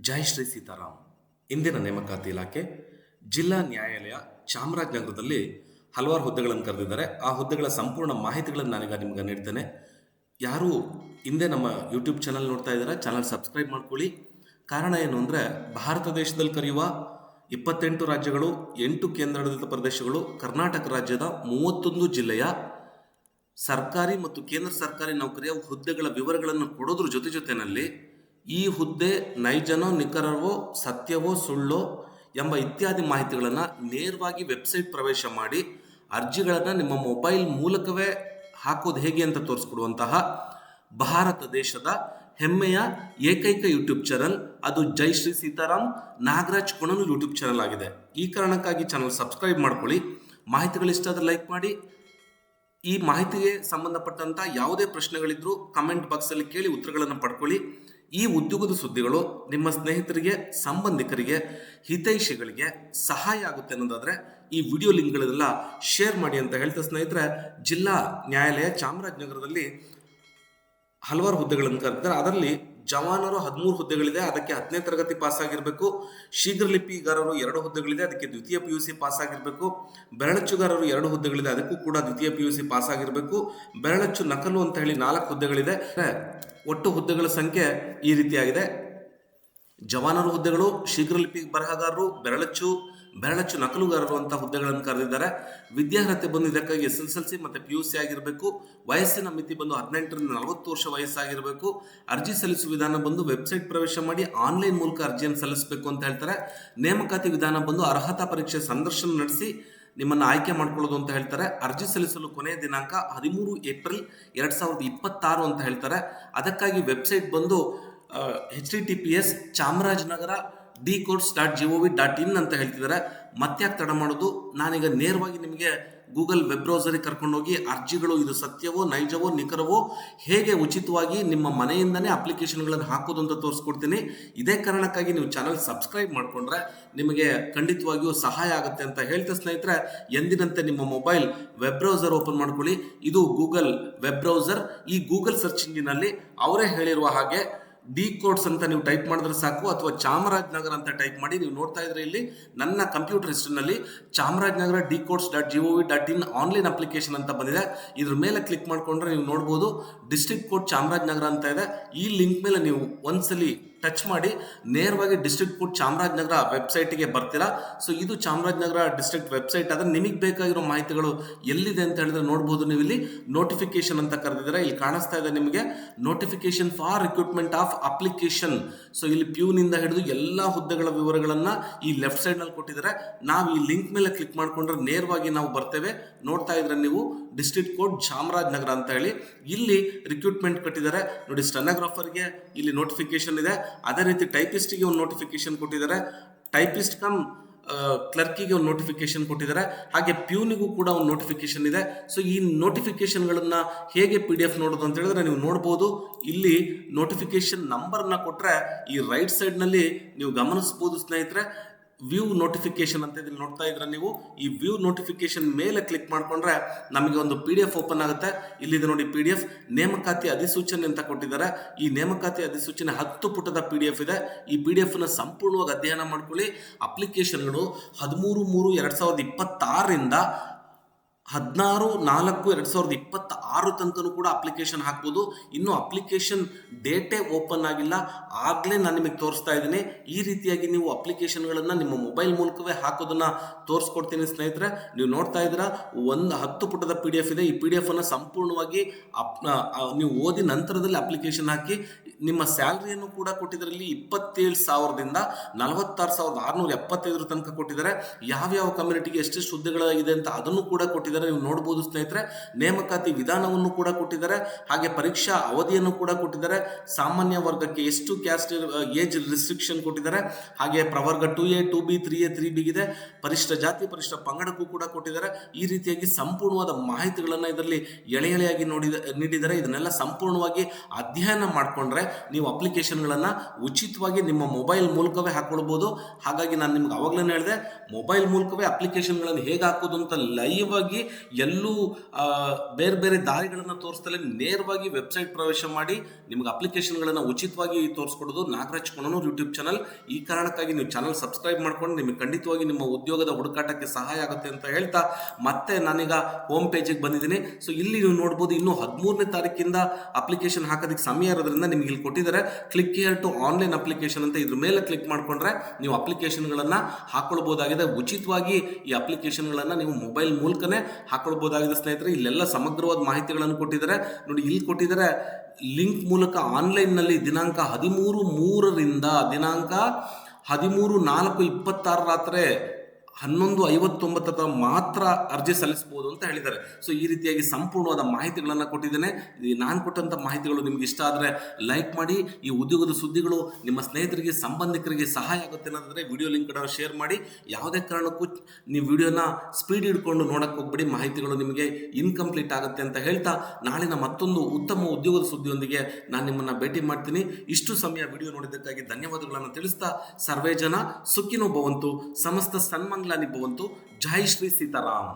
ಜೈ ಶ್ರೀ ಸೀತಾರಾಮ್. ಇಂದಿನ ನೇಮಕಾತಿ ಇಲಾಖೆ ಜಿಲ್ಲಾ ನ್ಯಾಯಾಲಯ ಚಾಮರಾಜನಗರದಲ್ಲಿ ಹಲವಾರು ಹುದ್ದೆಗಳನ್ನು ಕರೆದಿದ್ದಾರೆ. ಆ ಹುದ್ದೆಗಳ ಸಂಪೂರ್ಣ ಮಾಹಿತಿಗಳನ್ನು ನಾನೀಗ ನಿಮ್ಗೆ ನೀಡ್ತೇನೆ. ಯಾರು ಹಿಂದೆ ನಮ್ಮ ಯೂಟ್ಯೂಬ್ ಚಾನಲ್ ನೋಡ್ತಾ ಇದ್ದಾರೆ, ಚಾನಲ್ ಸಬ್ಸ್ಕ್ರೈಬ್ ಮಾಡ್ಕೊಳ್ಳಿ. ಕಾರಣ ಏನು ಅಂದರೆ, ಭಾರತ ದೇಶದಲ್ಲಿ ಕರೆಯುವ 28 ರಾಜ್ಯಗಳು, 8 ಕೇಂದ್ರಾಡಳಿತ ಪ್ರದೇಶಗಳು, ಕರ್ನಾಟಕ ರಾಜ್ಯದ 31 ಜಿಲ್ಲೆಯ ಸರ್ಕಾರಿ ಮತ್ತು ಕೇಂದ್ರ ಸರ್ಕಾರಿ ನೌಕರಿಯ ಹುದ್ದೆಗಳ ವಿವರಗಳನ್ನು ಕೊಡೋದ್ರ ಜೊತೆನಲ್ಲಿ ಈ ಹುದ್ದೆ ನೈಜನೋ ನಿಖರವೋ ಸತ್ಯವೋ ಸುಳ್ಳೋ ಎಂಬ ಇತ್ಯಾದಿ ಮಾಹಿತಿಗಳನ್ನು ನೇರವಾಗಿ ವೆಬ್ಸೈಟ್ ಪ್ರವೇಶ ಮಾಡಿ ಅರ್ಜಿಗಳನ್ನು ನಿಮ್ಮ ಮೊಬೈಲ್ ಮೂಲಕವೇ ಹಾಕೋದು ಹೇಗೆ ಅಂತ ತೋರಿಸ್ಕೊಡುವಂತಹ ಭಾರತ ದೇಶದ ಹೆಮ್ಮೆಯ ಏಕೈಕ ಯೂಟ್ಯೂಬ್ ಚಾನಲ್ ಅದು ಜೈ ಶ್ರೀ ಸೀತಾರಾಮ್ ನಾಗರಾಜ್ ಕೊಣನೂರು ಯೂಟ್ಯೂಬ್ ಚಾನಲ್ ಆಗಿದೆ. ಈ ಕಾರಣಕ್ಕಾಗಿ ಚಾನಲ್ ಸಬ್ಸ್ಕ್ರೈಬ್ ಮಾಡ್ಕೊಳ್ಳಿ. ಮಾಹಿತಿಗಳಿಷ್ಟ ಆದರೆ ಲೈಕ್ ಮಾಡಿ. ಈ ಮಾಹಿತಿಗೆ ಸಂಬಂಧಪಟ್ಟಂತ ಯಾವುದೇ ಪ್ರಶ್ನೆಗಳಿದ್ರೂ ಕಮೆಂಟ್ ಬಾಕ್ಸಲ್ಲಿ ಕೇಳಿ ಉತ್ತರಗಳನ್ನು ಪಡ್ಕೊಳ್ಳಿ. ಈ ಉದ್ಯೋಗದ ಸುದ್ದಿಗಳು ನಿಮ್ಮ ಸ್ನೇಹಿತರಿಗೆ, ಸಂಬಂಧಿಕರಿಗೆ, ಹಿತೈಷಿಗಳಿಗೆ ಸಹಾಯ ಆಗುತ್ತೆ ಅನ್ನೋದಾದ್ರೆ ಈ ವಿಡಿಯೋ ಲಿಂಕ್ಗಳೆಲ್ಲ ಶೇರ್ ಮಾಡಿ ಅಂತ ಹೇಳ್ತಾ, ಸ್ನೇಹಿತರೆ, ಜಿಲ್ಲಾ ನ್ಯಾಯಾಲಯ ಚಾಮರಾಜನಗರದಲ್ಲಿ ಹಲವಾರು ಹುದ್ದೆಗಳನ್ನು ಕರೆದಿದ್ದಾರೆ. ಅದರಲ್ಲಿ ಜವಾನರು 13 ಹುದ್ದೆಗಳಿದೆ, ಅದಕ್ಕೆ 10ನೇ ತರಗತಿ ಪಾಸ್ ಆಗಿರಬೇಕು. ಶೀಘ್ರಲಿಪಿಗಾರರು 2 ಹುದ್ದೆಗಳಿದೆ, ಅದಕ್ಕೆ ದ್ವಿತೀಯ PUC ಪಾಸ್ ಆಗಿರಬೇಕು. ಬೆರಳಚ್ಚುಗಾರರು 2 ಹುದ್ದೆಗಳಿದೆ, ಅದಕ್ಕೂ ಕೂಡ ದ್ವಿತೀಯ PUC ಪಾಸ್ ಆಗಿರಬೇಕು. ಬೆರಳಚ್ಚು ನಕಲು ಅಂತ ಹೇಳಿ 4 ಹುದ್ದೆಗಳಿದೆ. ಒಟ್ಟು ಹುದ್ದೆಗಳ ಸಂಖ್ಯೆ ಈ ರೀತಿಯಾಗಿದೆ. ಜವಾನರು ಹುದ್ದೆಗಳು, ಶೀಘ್ರಲಿಪಿ ಬರಹಗಾರರು, ಬೆರಳಚ್ಚು ನಕಲುಗಾರರು ಅಂತ ಹುದ್ದೆಗಳನ್ನು ಕರೆದಿದ್ದಾರೆ. ವಿದ್ಯಾರ್ಹತೆ ಬಂದು ಇದಕ್ಕಾಗಿ SSLC ಮತ್ತು PUC ಆಗಿರಬೇಕು. ವಯಸ್ಸಿನ ಮಿತಿ ಬಂದು 18ರಿಂದ 40 ವರ್ಷ ವಯಸ್ಸಾಗಿರಬೇಕು. ಅರ್ಜಿ ಸಲ್ಲಿಸುವ ವಿಧಾನ ಬಂದು ವೆಬ್ಸೈಟ್ ಪ್ರವೇಶ ಮಾಡಿ ಆನ್ಲೈನ್ ಮೂಲಕ ಅರ್ಜಿಯನ್ನು ಸಲ್ಲಿಸಬೇಕು ಅಂತ ಹೇಳ್ತಾರೆ. ನೇಮಕಾತಿ ವಿಧಾನ ಬಂದು ಅರ್ಹತಾ ಪರೀಕ್ಷೆ ಸಂದರ್ಶನ ನಡೆಸಿ ನಿಮ್ಮನ್ನು ಆಯ್ಕೆ ಮಾಡ್ಕೊಳ್ಳೋದು ಅಂತ ಹೇಳ್ತಾರೆ. ಅರ್ಜಿ ಸಲ್ಲಿಸಲು ಕೊನೆಯ ದಿನಾಂಕ 13 ಏಪ್ರಿಲ್ 2026 ಅಂತ ಹೇಳ್ತಾರೆ. ಅದಕ್ಕಾಗಿ ವೆಬ್ಸೈಟ್ ಬಂದು https chamarajnagara.dcourts.gov.in ಅಂತ ಹೇಳ್ತಿದ್ದಾರೆ. ಮತ್ತ್ಯಾಕೆ ತಡ ಮಾಡೋದು, ನಾನೀಗ ನೇರವಾಗಿ ನಿಮಗೆ ಗೂಗಲ್ ವೆಬ್ ಬ್ರೌಸರಿಗೆ ಕರ್ಕೊಂಡೋಗಿ ಅರ್ಜಿಗಳು ಇದು ಸತ್ಯವೋ ನೈಜವೋ ನಿಖರವೋ ಹೇಗೆ ಉಚಿತವಾಗಿ ನಿಮ್ಮ ಮನೆಯಿಂದನೇ ಅಪ್ಲಿಕೇಶನ್ಗಳನ್ನು ಹಾಕೋದು ಅಂತ ತೋರಿಸ್ಕೊಡ್ತೀನಿ. ಇದೇ ಕಾರಣಕ್ಕಾಗಿ ನೀವು ಚಾನಲ್ ಸಬ್ಸ್ಕ್ರೈಬ್ ಮಾಡಿಕೊಂಡ್ರೆ ನಿಮಗೆ ಖಂಡಿತವಾಗಿಯೂ ಸಹಾಯ ಆಗುತ್ತೆ ಅಂತ ಹೇಳ್ತಾ, ಸ್ನೇಹಿತರೆ, ಎಂದಿನಂತೆ ನಿಮ್ಮ ಮೊಬೈಲ್ ವೆಬ್ ಬ್ರೌಸರ್ ಓಪನ್ ಮಾಡ್ಕೊಳ್ಳಿ. ಇದು ಗೂಗಲ್ ವೆಬ್ ಬ್ರೌಸರ್. ಈ ಗೂಗಲ್ ಸರ್ಚ್ ಇಂಜಿನಲ್ಲಿ ಅವರೇ ಹೇಳಿರುವ ಹಾಗೆ ಡಿಕೋಡ್ಸ್ ಅಂತ ನೀವು ಟೈಪ್ ಮಾಡಿದ್ರೆ ಸಾಕು, ಅಥವಾ ಚಾಮರಾಜನಗರ ಅಂತ ಟೈಪ್ ಮಾಡಿ. ನೀವು ನೋಡ್ತಾ ಇದ್ರೆ ಇಲ್ಲಿ ನನ್ನ ಕಂಪ್ಯೂಟರ್ ಹಿಸ್ಟ್ರಿನಲ್ಲಿ ಚಾಮರಾಜನಗರ dcourts.gov.in ಆನ್ಲೈನ್ ಅಪ್ಲಿಕೇಶನ್ ಅಂತ ಬಂದಿದೆ. ಇದ್ರ ಮೇಲೆ ಕ್ಲಿಕ್ ಮಾಡಿಕೊಂಡ್ರೆ ನೀವು ನೋಡ್ಬೋದು ಡಿಸ್ಟ್ರಿಕ್ಟ್ ಕೋರ್ಟ್ ಚಾಮರಾಜನಗರ ಅಂತ ಇದೆ. ಈ ಲಿಂಕ್ ಮೇಲೆ ನೀವು ಒಂದ್ಸಲಿ ಟಚ್ ಮಾಡಿ ನೇರವಾಗಿ ಡಿಸ್ಟ್ರಿಕ್ಟ್ ಕೋರ್ಟ್ ಚಾಮರಾಜನಗರ ವೆಬ್ಸೈಟ್ಗೆ ಬರ್ತೀರಾ. ಸೊ ಇದು ಚಾಮರಾಜನಗರ ಡಿಸ್ಟ್ರಿಕ್ಟ್ ವೆಬ್ಸೈಟ್. ಆದರೆ ನಿಮಗೆ ಬೇಕಾಗಿರೋ ಮಾಹಿತಿಗಳು ಎಲ್ಲಿದೆ ಅಂತ ಹೇಳಿದ್ರೆ ನೋಡ್ಬೋದು. ನೀವು ಇಲ್ಲಿ ನೋಟಿಫಿಕೇಶನ್ ಅಂತ ಕರೆದಿದ್ದಾರೆ, ಇಲ್ಲಿ ಕಾಣಿಸ್ತಾ ಇದೆ ನಿಮಗೆ notification for recruitment of application. So ಇಲ್ಲಿ ಪ್ಯೂನಿಂದ ಹಿಡಿದು ಎಲ್ಲ ಹುದ್ದೆಗಳ ವಿವರಗಳನ್ನು ಈ ಲೆಫ್ಟ್ ಸೈಡ್ನಲ್ಲಿ ಕೊಟ್ಟಿದ್ದಾರೆ. ನಾವು ಈ ಲಿಂಕ್ ಮೇಲೆ ಕ್ಲಿಕ್ ಮಾಡಿಕೊಂಡ್ರೆ ನೇರವಾಗಿ ನಾವು ಬರ್ತೇವೆ. ನೋಡ್ತಾ ಇದ್ರೆ ನೀವು ಡಿಸ್ಟ್ರಿಕ್ಟ್ ಕೋರ್ಟ್ ಚಾಮರಾಜನಗರ ಅಂತ ಹೇಳಿ ಇಲ್ಲಿ ರಿಕ್ರೂಟ್ಮೆಂಟ್ ಕೊಟ್ಟಿದ್ದಾರೆ ನೋಡಿ. ಸ್ಟೆನೋಗ್ರಾಫರ್ಗೆ ಇಲ್ಲಿ ನೋಟಿಫಿಕೇಶನ್ ಇದೆ. ಅದೇ ರೀತಿ ಟೈಪಿಸ್ಟ್ಗೆ ಒಂದು ನೋಟಿಫಿಕೇಶನ್ ಕೊಟ್ಟಿದ್ದಾರೆ. ಟೈಪಿಸ್ಟ್ ಕಮ್ ಕ್ಲರ್ಕಿಗೆ ಒಂದು ನೋಟಿಫಿಕೇಶನ್ ಕೊಟ್ಟಿದ್ದಾರೆ. ಹಾಗೆ ಪ್ಯೂನಿಗೂ ಕೂಡ ಒಂದು ನೋಟಿಫಿಕೇಶನ್ ಇದೆ. ಸೊ ಈ ನೋಟಿಫಿಕೇಶನ್ಗಳನ್ನು ಹೇಗೆ PDF ನೋಡೋದು ಅಂತ ಹೇಳಿದ್ರೆ ನೀವು ನೋಡ್ಬೋದು. ಇಲ್ಲಿ ನೋಟಿಫಿಕೇಶನ್ ನಂಬರ್ನ ಕೊಟ್ಟರೆ ಈ ರೈಟ್ ಸೈಡ್ನಲ್ಲಿ ನೀವು ಗಮನಿಸ್ಬೋದು, ಸ್ನೇಹಿತರೆ. ವ್ಯೂ ನೋಟಿಫಿಕೇಶನ್ ಅಂತ ಇಲ್ಲಿ ನೋಡ್ತಾ ಇದ್ರೆ ನೀವು ಈ ವ್ಯೂ ನೋಟಿಫಿಕೇಶನ್ ಮೇಲೆ ಕ್ಲಿಕ್ ಮಾಡಿಕೊಂಡ್ರೆ ನಮಗೆ ಒಂದು PDF ಓಪನ್ ಆಗುತ್ತೆ. ಇಲ್ಲಿದೆ ನೋಡಿ PDF ನೇಮಕಾತಿ ಅಧಿಸೂಚನೆ ಅಂತ ಕೊಟ್ಟಿದ್ದಾರೆ. ಈ ನೇಮಕಾತಿ ಅಧಿಸೂಚನೆ 10 ಪುಟದ PDF ಇದೆ. ಈ PDF ನ ಸಂಪೂರ್ಣವಾಗಿ ಅಧ್ಯಯನ ಮಾಡ್ಕೊಳ್ಳಿ. ಅಪ್ಲಿಕೇಶನ್ಗಳು 13/3/2026ರಿಂದ 16/4/2026 ತನಕನೂ ಕೂಡ ಅಪ್ಲಿಕೇಶನ್ ಹಾಕ್ಬೋದು. ಇನ್ನು ಅಪ್ಲಿಕೇಶನ್ ಡೇಟೇ ಓಪನ್ ಆಗಿಲ್ಲ, ಆಗಲೇ ನಾನು ನಿಮಗೆ ತೋರಿಸ್ತಾ ಇದ್ದೀನಿ. ಈ ರೀತಿಯಾಗಿ ನೀವು ಅಪ್ಲಿಕೇಶನ್ಗಳನ್ನು ನಿಮ್ಮ ಮೊಬೈಲ್ ಮೂಲಕವೇ ಹಾಕೋದನ್ನು ತೋರಿಸ್ಕೊಡ್ತೀನಿ, ಸ್ನೇಹಿತರೆ. ನೀವು ನೋಡ್ತಾ ಇದ್ದೀರಾ, 10 ಪುಟದ PDF ಇದೆ. ಈ PDF ಅನ್ನು ಸಂಪೂರ್ಣವಾಗಿ ನೀವು ಓದಿ ನಂತರದಲ್ಲಿ ಅಪ್ಲಿಕೇಶನ್ ಹಾಕಿ. ನಿಮ್ಮ ಸ್ಯಾಲ್ರಿಯನ್ನು ಕೂಡ ಕೊಟ್ಟಿದ್ದಾರೆ. ಇಲ್ಲಿ 27,000ದಿಂದ 46,675 ತನಕ ಕೊಟ್ಟಿದ್ದಾರೆ. ಯಾವ್ಯಾವ ಕಮ್ಯುನಿಟಿಗೆ ಎಷ್ಟೆಷ್ಟು ಹುದ್ದೆಗಳ ಇದೆ ಅಂತ ಅದನ್ನು ಕೂಡ ಕೊಟ್ಟಿದ್ದಾರೆ, ನೀವು ನೋಡಬಹುದು, ಸ್ನೇಹಿತರೆ. ನೇಮಕಾತಿ ವಿಧಾನವನ್ನು ಕೂಡ ಕೊಟ್ಟಿದ್ದಾರೆ. ಹಾಗೆ ಪರೀಕ್ಷಾ ಅವಧಿಯನ್ನು ಕೂಡ ಕೊಟ್ಟಿದ್ದಾರೆ. ಸಾಮಾನ್ಯ ವರ್ಗಕ್ಕೆ ಎಷ್ಟು ಕ್ಯಾಸ್ಟ್ ಏಜ್ ರಿಸ್ಟ್ರಿಕ್ಷನ್ ಕೊಟ್ಟಿದ್ದಾರೆ. ಹಾಗೆ ಪ್ರವರ್ಗ 2A 2B 3A 3B ಇದೆ. ಪರಿಶಿಷ್ಟ ಜಾತಿ ಪರಿಶಿಷ್ಟ ಪಂಗಡಕ್ಕೂ ಕೂಡ ಕೊಟ್ಟಿದ್ದಾರೆ. ಈ ರೀತಿಯಾಗಿ ಸಂಪೂರ್ಣವಾದ ಮಾಹಿತಿಗಳನ್ನು ಇದರಲ್ಲಿ ಎಳೆಯಾಗಿ ನೀಡಿದ್ದಾರೆ. ಇದನ್ನೆಲ್ಲ ಸಂಪೂರ್ಣವಾಗಿ ಅಧ್ಯಯನ ಮಾಡಿಕೊಂಡ್ರೆ ನೀವು ಅಪ್ಲಿಕೇಶನ್ಗಳನ್ನು ಉಚಿತವಾಗಿ ನಿಮ್ಮ ಮೊಬೈಲ್ ಮೂಲಕವೇ ಹಾಕ್ಕೊಳ್ಬೋದು. ಹಾಗಾಗಿ ನಾನು ನಿಮ್ಗೆ ಅವಾಗಲೇ ಹೇಳಿದೆ, ಮೊಬೈಲ್ ಮೂಲಕವೇ ಅಪ್ಲಿಕೇಶನ್ಗಳನ್ನು ಹೇಗೆ ಹಾಕೋದು ಅಂತ ಲೈವ್ ಆಗಿ ಎಲ್ಲೂ ಬೇರೆ ಬೇರೆ ದಾರಿಗಳನ್ನು ತೋರಿಸ್ತಲೇ ನೇರವಾಗಿ ವೆಬ್ಸೈಟ್ ಪ್ರವೇಶ ಮಾಡಿ ನಿಮ್ಗೆ ಅಪ್ಲಿಕೇಶನ್ಗಳನ್ನು ಉಚಿತವಾಗಿ ತೋರಿಸ್ಕೊಡೋದು ನಾಗರಾಜ್ ಕೊಣನೂರ್ ಯೂಟ್ಯೂಬ್ ಚಾನಲ್. ಈ ಕಾರಣಕ್ಕಾಗಿ ನೀವು ಚಾನಲ್ ಸಬ್ಸ್ಕ್ರೈಬ್ ಮಾಡ್ಕೊಂಡು ನಿಮಗೆ ಖಂಡಿತವಾಗಿ ನಿಮ್ಮ ಉದ್ಯೋಗದ ಹುಡುಕಾಟಕ್ಕೆ ಸಹಾಯ ಆಗುತ್ತೆ ಅಂತ ಹೇಳ್ತಾ ಮತ್ತೆ ನಾನೀಗ ಹೋಮ್ ಪೇಜಿಗೆ ಬಂದಿದ್ದೀನಿ. ಸೊ ಇಲ್ಲಿ ನೀವು ನೋಡ್ಬೋದು, ಇನ್ನು 13ನೇ ತಾರೀಕಿಂದ ಅಪ್ಲಿಕೇಶನ್ ಹಾಕೋದಕ್ಕೆ ಸಮಯ ಇರೋದ್ರಿಂದ ನಿಮ್ಗೆ ಇಲ್ಲಿ ಕೊಟ್ಟಿದ್ದಾರೆ click here to online application ಅಂತ. ಇದ್ರ ಮೇಲೆ ಕ್ಲಿಕ್ ಮಾಡ್ಕೊಂಡ್ರೆ ನೀವು ಅಪ್ಲಿಕೇಶನ್ಗಳನ್ನು ಹಾಕೊಳ್ಬೋದಾಗಿದೆ. ಉಚಿತವಾಗಿ ಈ ಅಪ್ಲಿಕೇಶನ್ಗಳನ್ನು ನೀವು ಮೊಬೈಲ್ ಮೂಲಕನೇ ಹಾಕೊಳ್ಬೋದಾಗಿದೆ ಸ್ನೇಹಿತರೆ. ಇಲ್ಲೆಲ್ಲ ಸಮಗ್ರವಾದ ಮಾಹಿತಿಗಳನ್ನು ಕೊಟ್ಟಿದ್ದಾರೆ ನೋಡಿ. ಇಲ್ಲಿ ಕೊಟ್ಟಿದ್ದಾರೆ ಲಿಂಕ್ ಮೂಲಕ ಆನ್ಲೈನ್ನಲ್ಲಿ ದಿನಾಂಕ 13/3ರಿಂದ ದಿನಾಂಕ 13/4/26 ರಾತ್ರಿ 11:59 ಮಾತ್ರ ಅರ್ಜಿ ಸಲ್ಲಿಸಬಹುದು ಅಂತ ಹೇಳಿದ್ದಾರೆ. ಸೊ ಈ ರೀತಿಯಾಗಿ ಸಂಪೂರ್ಣವಾದ ಮಾಹಿತಿಗಳನ್ನು ಕೊಟ್ಟಿದ್ದೇನೆ. ನಾನು ಕೊಟ್ಟಂಥ ಮಾಹಿತಿಗಳು ನಿಮ್ಗೆ ಇಷ್ಟ ಆದರೆ ಲೈಕ್ ಮಾಡಿ. ಈ ಉದ್ಯೋಗದ ಸುದ್ದಿಗಳು ನಿಮ್ಮ ಸ್ನೇಹಿತರಿಗೆ ಸಂಬಂಧಿಕರಿಗೆ ಸಹಾಯ ಆಗುತ್ತೆ ಅನ್ನೋದಾದರೆ ವಿಡಿಯೋ ಲಿಂಕ್ ಶೇರ್ ಮಾಡಿ. ಯಾವುದೇ ಕಾರಣಕ್ಕೂ ನೀವು ವಿಡಿಯೋನ ಸ್ಪೀಡ್ ಹಿಡ್ಕೊಂಡು ನೋಡಕ್ಕೆ ಹೋಗ್ಬೇಡಿ, ಮಾಹಿತಿಗಳು ನಿಮಗೆ ಇನ್ಕಂಪ್ಲೀಟ್ ಆಗುತ್ತೆ ಅಂತ ಹೇಳ್ತಾ ನಾಳಿನ ಮತ್ತೊಂದು ಉತ್ತಮ ಉದ್ಯೋಗದ ಸುದ್ದಿಯೊಂದಿಗೆ ನಾನು ನಿಮ್ಮನ್ನು ಭೇಟಿ ಮಾಡ್ತೀನಿ. ಇಷ್ಟು ಸಮಯ ವಿಡಿಯೋ ನೋಡಿದ್ದಕ್ಕಾಗಿ ಧನ್ಯವಾದಗಳನ್ನು ತಿಳಿಸ್ತಾ ಸರ್ವೇ ಜನ ಸುಖಿನೋ ಭವಂತು, ಸಮಸ್ತ ಸನ್ಮಂಗಲಾನಿ ಭವಂತು. ಜೈ ಶ್ರೀ ಸೀತಾರಾಮ್.